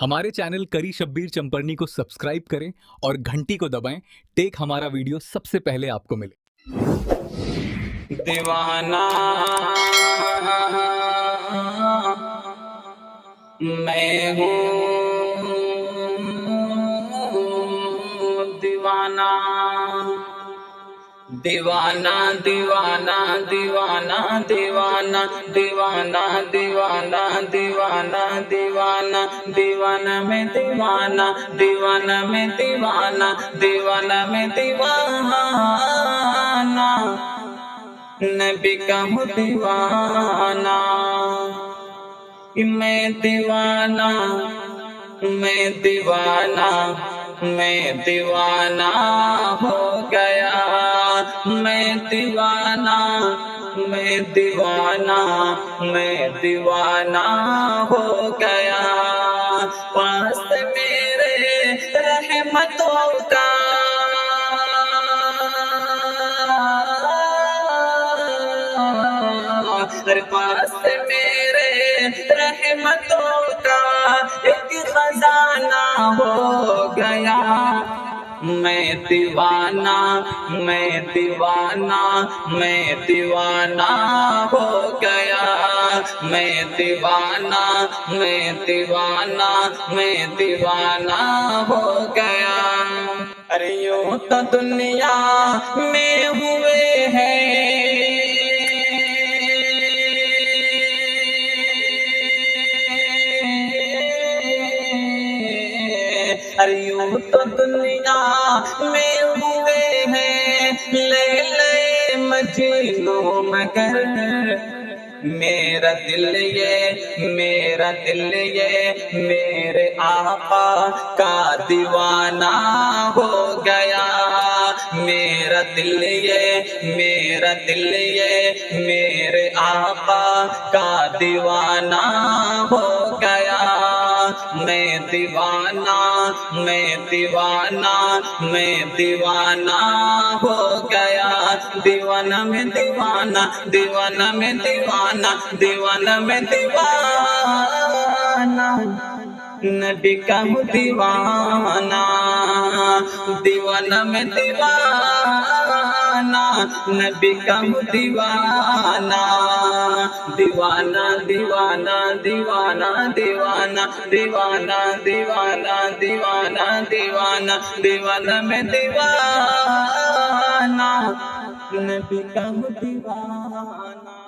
हमारे चैनल करी शब्बीर चंपरनी को सब्सक्राइब करें और घंटी को दबाएं। टेक हमारा वीडियो सबसे पहले आपको मिले। दीवाना मैं हूँ, दीवाना दीवाना दीवाना दीवाना दीवाना दीवाना दीवाना दीवाना दीवाना दीवाना में दीवाना दीवाना में दीवाना दीवाना में दीवाना नबी का हूँ दीवाना। मैं दीवाना मैं दीवाना मैं दीवाना हो गया। मैं दीवाना मैं दीवाना मैं दीवाना हो गया। पास मेरे रहमतों का पास मेरे रहमतों का एक खजाना हो गया। मैं दीवाना मैं दीवाना मैं दीवाना हो गया। मैं दीवाना मैं दीवाना मैं दीवाना हो गया। अरे यूं तो दुनिया में हुए हैं अरे यूं तो दुनिया में हुए हैं लैला मजनू मगर मेरा दिल ये मेरे आका का दीवाना हो गया। मेरा दिल ये मेरे आका का दीवाना हो गया। मैं दीवाना मैं दीवाना मैं दीवाना हो गया। दीवाना में दीवाना दीवाना में दीवाना दीवाना में दीवाना नबी का हूँ दीवाना। दीवाना में दीवाना नबी का हूँ दीवाना। दीवाना दीवाना दीवाना दीवाना दीवाना दीवाना दीवाना दीवाना दीवाना में दीवाना नबी का हूँ दीवाना।